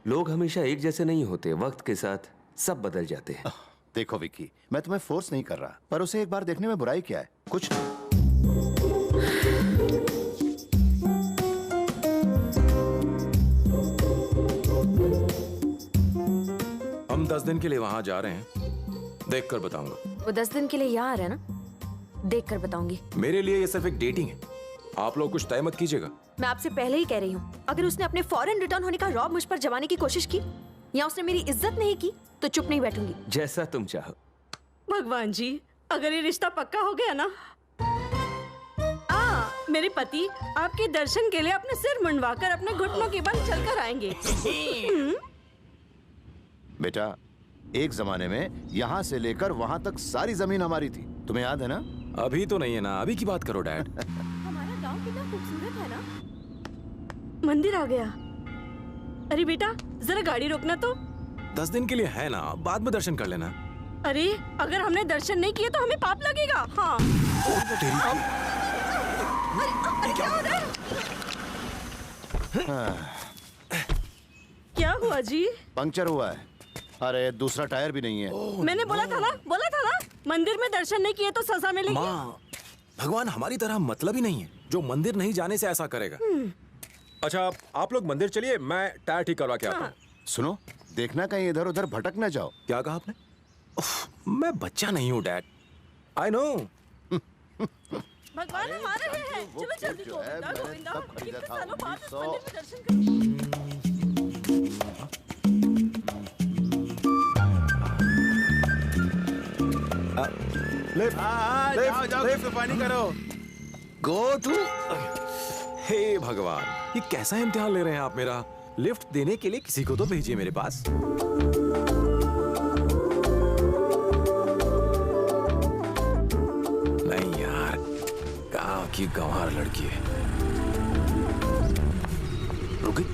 लोग हमेशा एक जैसे नहीं होते, वक्त के साथ सब बदल जाते हैं। देखो विक्की, मैं तुम्हें फोर्स नहीं कर रहा, पर उसे एक बार देखने में बुराई क्या है? कुछ नहीं। हम 10 दिन के लिए वहां जा रहे हैं, देख कर बताऊंगा। वो 10 दिन के लिए यहाँ आ रहा है ना, देख कर बताऊंगी। मेरे लिए ये सिर्फ एक डेटिंग है, आप लोग कुछ तय मत कीजिएगा। मैं आपसे पहले ही कह रही हूँ, अगर उसने अपने फॉरेन रिटर्न होने का रौब मुझ पर जमाने की कोशिश की या उसने मेरी इज्जत नहीं की तो चुप नहीं बैठूंगी। जैसा तुम चाहो। भगवान जी, अगर ये रिश्ता पक्का हो गया ना, मेरे पति आपके दर्शन के लिए अपने सिर मुंडवाकर अपने घुटनों के बल चलकर आएंगे। बेटा, एक जमाने में यहाँ से लेकर वहाँ तक सारी जमीन हमारी थी, तुम्हें याद है ना? अभी तो नहीं है ना, अभी की बात करो डैड। हमारा गांव कितना खूबसूरत है ना। मंदिर आ गया। अरे बेटा, जरा गाड़ी रोकना तो। 10 दिन के लिए है ना, बाद में दर्शन कर लेना। अरे अगर हमने दर्शन नहीं किए तो हमें पाप लगेगा। हाँ। अरे क्या हो रहा है? क्या हुआ जी? पंक्चर हुआ है। अरे दूसरा टायर भी नहीं है। मैंने बोला था ना, मंदिर में दर्शन नहीं किए तो सजा मिलेगी। माँ, भगवान हमारी तरह मतलब ही नहीं है जो मंदिर नहीं जाने से ऐसा करेगा। अच्छा, आप लोग मंदिर चलिए, मैं टायर ठीक करवा के आता हूँ। सुनो, देखना कहीं इधर उधर भटक न जाओ। क्या कहा आपने? मैं बच्चा नहीं हूँ डैड, आई नो। भगवान हमारे हैं। चलो जल्दी गोविंदा, गोविंदा। कितने सालों बाद इस मंदिर में दर्शन करें। जाओ, पानी करो। Go to. हे भगवान, ये कैसा इम्तिहान ले रहे हैं आप मेरा? लिफ्ट देने के लिए किसी को तो भेजिए मेरे पास। नहीं यार, गांव की गंवार लड़की है। रुक गई।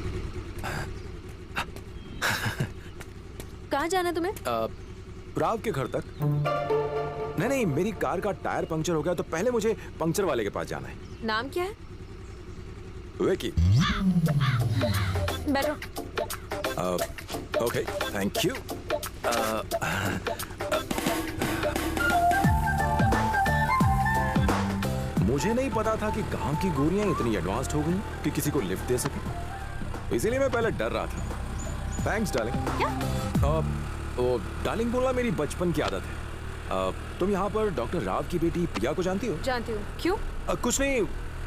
कहाँ जाना है तुम्हें? राव के घर तक। नहीं, मेरी कार का टायर पंक्चर हो गया तो पहले मुझे पंक्चर वाले के पास जाना है। नाम क्या है? विकी। बैठो। Okay, thank you. मुझे नहीं पता था कि गांव की गोरियां इतनी एडवांस्ड हो गई कि किसी को लिफ्ट दे सके, इसीलिए मैं पहले डर रहा था। Thanks darling. क्या? डार्लिंग बोलना मेरी बचपन की आदत है। तुम यहाँ पर डॉक्टर राव की बेटी प्रिया को जानती हो? जानती हूँ। क्यों? कुछ नहीं,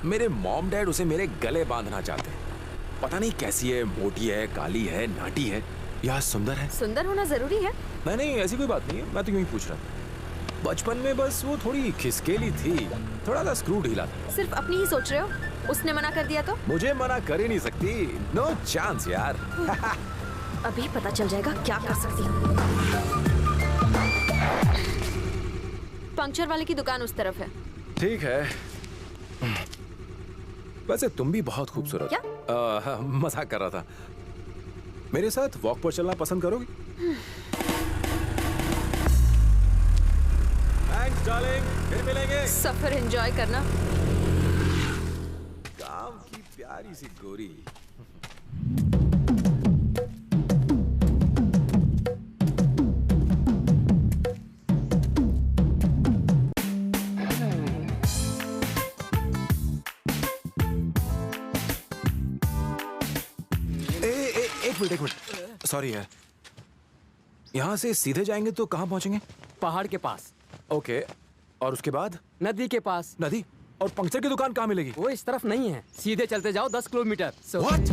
मेरे मॉम डैड उसे मेरे गले बांधना चाहते हैं। पता नहीं कैसी है, मोटी है, काली है, नाटी है या सुंदर है। सुंदर होना जरूरी है? नहीं, ऐसी कोई बात नहीं है, मैं तो यूं ही पूछ रहा था। बचपन में बस वो थोड़ी खिसकेली थी, थोड़ा सा स्क्रू ढीला था। सिर्फ अपनी ही सोच रहे हो? उसने मना कर दिया तो? मुझे मना कर ही नहीं सकती, नो चांस यार। अभी पता चल जाएगा क्या कर सकती हूँ। पंक्चर वाले की दुकान उस तरफ है। ठीक है। वैसे तुम भी बहुत खूबसूरत। क्या? मजाक कर रहा था। मेरे साथ वॉक पर चलना पसंद करोगी? थैंक्स डार्लिंग, फिर मिलेंगे। सफर एंजॉय करना। गांव की प्यारी सी गोरी। एक मिनट, सॉरी है। यहाँ से सीधे जाएंगे तो कहाँ पहुँचेंगे? पहाड़ के पास। ओके, और उसके बाद? नदी के पास। नदी? और पंक्चर की दुकान कहाँ मिलेगी? वो इस तरफ नहीं है, सीधे चलते जाओ 10 किलोमीटर। What?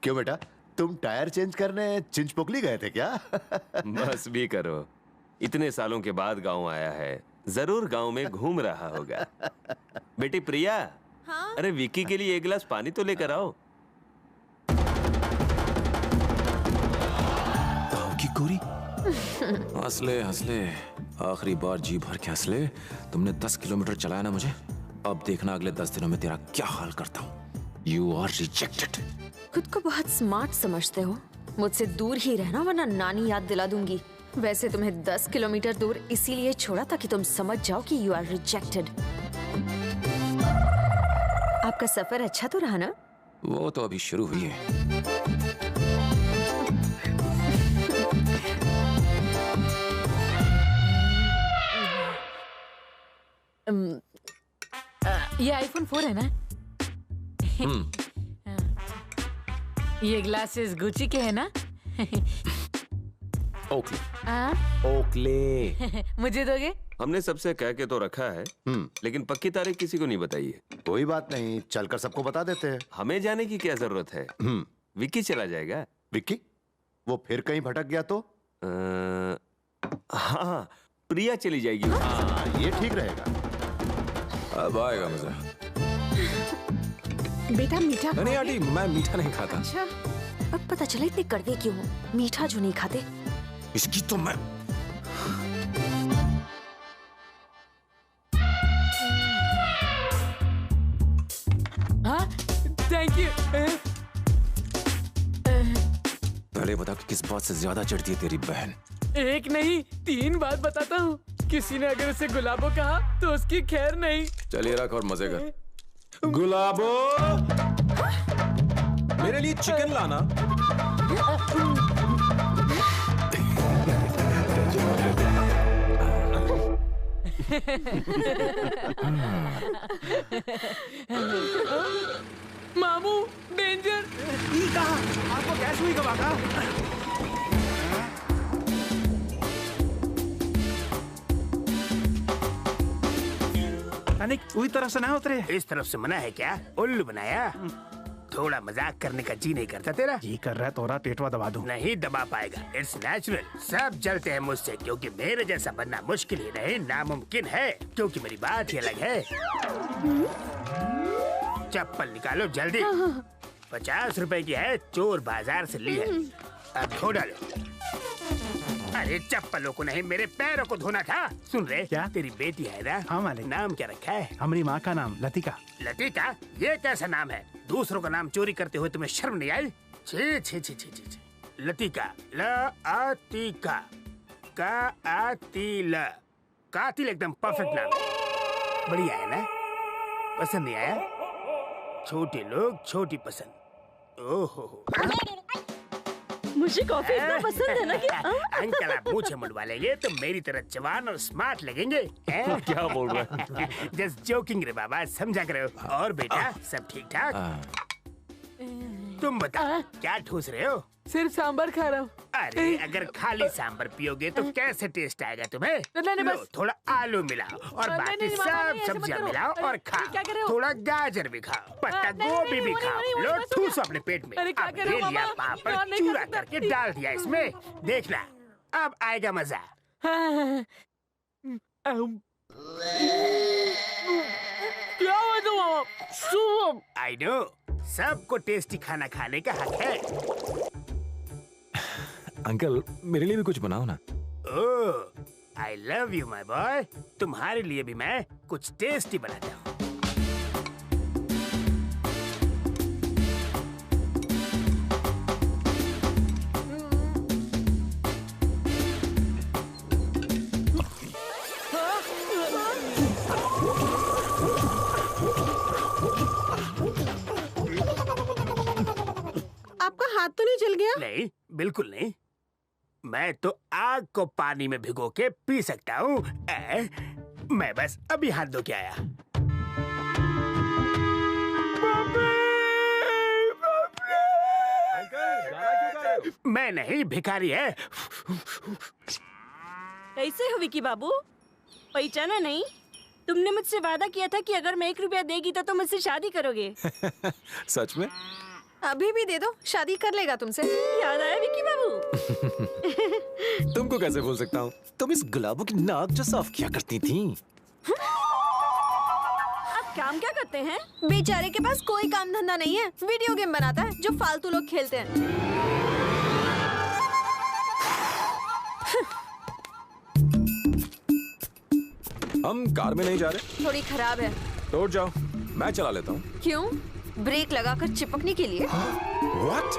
क्यों बेटा, तुम टायर चेंज करने चिंचपोकली गए थे क्या? बस भी करो, इतने सालों के बाद गांव आया है, जरूर गांव में घूम रहा होगा। बेटी प्रिया। हाँ? अरे विक्की के लिए एक गिलास पानी तो लेकर आओ। गांव की गोरी। हंसले हंसले, आखिरी बार जी भर के हंसले। तुमने 10 किलोमीटर चलाया ना मुझे, अब देखना अगले 10 दिनों में तेरा क्या हाल करता हूँ। You are rejected। खुद को बहुत स्मार्ट समझते हो, मुझसे दूर ही रहना वरना नानी याद दिला दूंगी। वैसे तुम्हें 10 किलोमीटर दूर इसीलिए छोड़ा ताकि तुम समझ जाओ कि यू आर रिजेक्टेड। आपका सफर अच्छा तो रहा ना? वो तो अभी शुरू हुई है। ये आईफोन 4 है ना? ये ग्लासेस गुची के है ना? ओकले। हाँ? ओकले। मुझे दोगे? हमने सबसे कह के तो रखा है, लेकिन पक्की तारीख किसी को नहीं बताई है। कोई बात नहीं, चलकर सबको बता देते हैं। हमें जाने की क्या जरूरत है? विक्की चला जाएगा। विक्की? वो फिर कहीं भटक गया तो? हाँ, प्रिया चली जाएगी। हाँ, ये ठीक रहेगा। अब आएगा मजा। बेटा मीठा नहीं आंटी, मैं मीठा नहीं खाता। अच्छा, अब पता चला इतने कड़वे क्यों हो। मीठा जो नहीं खाते। इसकी तो मैं हाँ? Thank you. पहले बता कि किस बात से ज्यादा चिढ़ती है तेरी बहन। एक नहीं 3 बात बताता हूँ। किसी ने अगर उसे गुलाबो कहा तो उसकी खैर नहीं। चलिए रख और मजे कर। गुलाबो, मेरे लिए चिकन लाना। मामू डेंजर। आपको गैस हुई कब आका? अनिक वही तरफ से ना उतरे। इस तरफ से मना है क्या? उल्लू बनाया? थोड़ा मजाक करने का जी नहीं करता तेरा? जी कर रहा है, तोरा टेटवा दबा दूं। नहीं दबा पाएगा, इट्स नेचुरल। सब जलते हैं मुझसे, क्योंकि मेरे जैसा बनना मुश्किल ही नहीं नामुमकिन है, क्योंकि मेरी बात ही अलग है। चप्पल निकालो जल्दी। 50 रुपए की है, चोर बाजार से ली है। अब धो डालो। अरे चप्पलों को नहीं, मेरे पैरों को धोना था। सुन रहे क्या? तेरी बेटी है ना? हाँ मालिक। नाम क्या रखा है? हमारी माँ का नाम लतिका। लतिका? ये कैसा नाम है? दूसरों का नाम चोरी करते हुए तुम्हें शर्म नहीं आई? छी छी छी छी छी। लतिका, ल-आ-ती-का, का-आ-ती-ल, कातिल एकदम परफेक्ट नाम है। बढ़िया है ना? पसंद नहीं आया? छोटे लोग छोटी पसंद। ओहो, मुझे कॉफी इतना पसंद है ना कि अंकल आप मूछें मुड़वा लेंगे तो मेरी तरह जवान और स्मार्ट लगेंगे। क्या बोल रहा है? जस्ट जोकिंग रे बाबा, समझा करो। और बेटा सब ठीक ठाक? तुम बता क्या ठूस रहे हो? सिर्फ सांबर खा रहा हूँ। अरे अगर खाली सांबर पियोगे तो कैसे टेस्ट आएगा तुम्हें? नहीं, लो, बस। थोड़ा आलू मिलाओ और नहीं, बाकी नहीं, मामा, सब नहीं, ऐसे मत सब्जियां करो। मिलाओ और अरे, क्या कर रहे खाओ। हो? थोड़ा गाजर भी खाओ, पत्ता नहीं, गोभी नहीं, भी नहीं, खाओ। नहीं, लो नहीं, ठूसो अपने पेट में। अरे, क्या अब कर रहे हो, ले लिया मामा? पापड़, और नहीं चूरा कर सकता। करके डाल दिया इसमें। देखना अब आएगा मजा। क्या हुआ तो मामा? सुबह आई नो, सबको टेस्टी खाना खाने का हक है। अंकल मेरे लिए भी कुछ बनाओ ना। Oh, I love you my boy. तुम्हारे लिए भी मैं कुछ टेस्टी बनाता हूँ। आपका हाथ तो नहीं जल गया? नहीं, बिल्कुल नहीं। मैं तो आग को पानी में भिगो के पी सकता हूँ। मैं बस अभी हाथ धो के आया। मैं नहीं, भिखारी है। कैसे हो विकी बाबू? पहचाना नहीं? तुमने मुझसे वादा किया था कि अगर मैं 1 रुपया देगी तो तुम मुझसे शादी करोगे। सच में? अभी भी दे दो, शादी कर लेगा तुमसे। याद आया विकी बाबू? तुमको कैसे भूल सकता हूँ? तुम इस गुलाबों की नाक जो साफ किया करती थी। आप काम क्या करते हैं? बेचारे के पास कोई काम धंधा नहीं है, वीडियो गेम बनाता है जो फालतू लोग खेलते हैं। हम कार में नहीं जा रहे। थोड़ी खराब है। तोड़ जाओ, मैं चला लेता हूँ। क्यों? ब्रेक लगाकर चिपकने के लिए? What?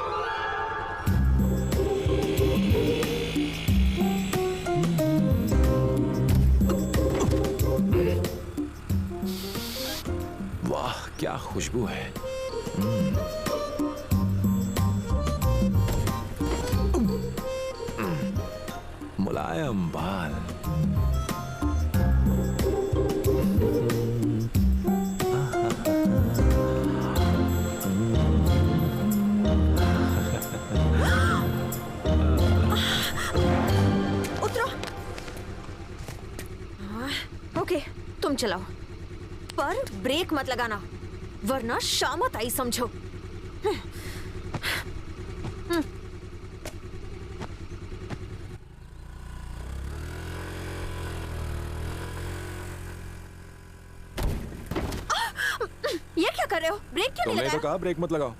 वाह क्या खुशबू है। मुलायम बाल। उतरो। ओके, तुम चलाओ, पर ब्रेक मत लगाना, वरना शामत आई समझो। ये क्या कर रहे हो? ब्रेक क्यों नहीं तुमने लगाया? तो कहा ब्रेक मत लगाओ।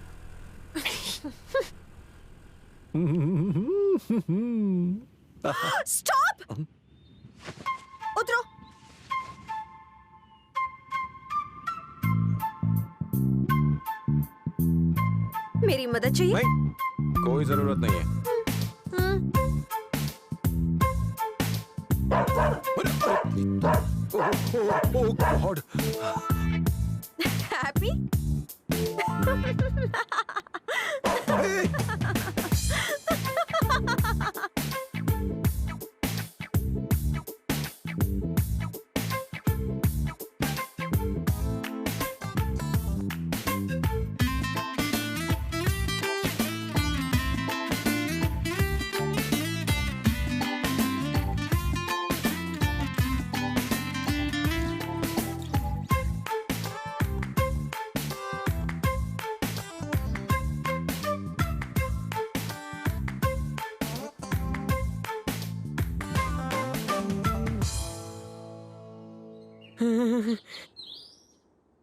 स्टॉप! उतरो। मेरी मदद चाहिए? नहीं, कोई जरूरत नहीं है। ओह गॉड। हैप्पी?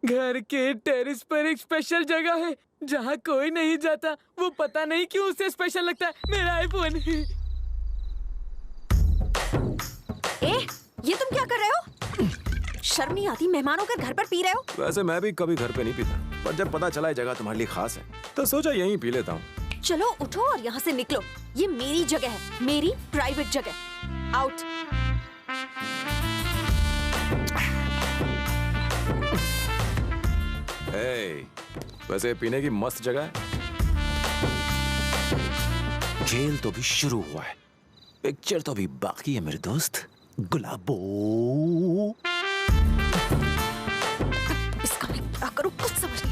घर के टेरेस पर एक स्पेशल जगह है जहाँ कोई नहीं जाता। वो पता नहीं क्यों उसे स्पेशल लगता है। मेरा आईफोन। ए, ये तुम क्या कर रहे हो? शर्म नहीं आती? मेहमानों के घर पर पी रहे हो? वैसे मैं भी कभी घर पे नहीं पीता, पर जब पता चला ये जगह तुम्हारे लिए खास है तो सोचा यहीं पी लेता हूँ। चलो उठो और यहाँ से निकलो। ये मेरी जगह है, मेरी प्राइवेट जगह। आउट। हे, वैसे पीने की मस्त जगह है। खेल तो भी शुरू हुआ है, पिक्चर तो भी बाकी है मेरे दोस्त गुलाबो। इसका मैं क्या करूँ कुछ समझ नहीं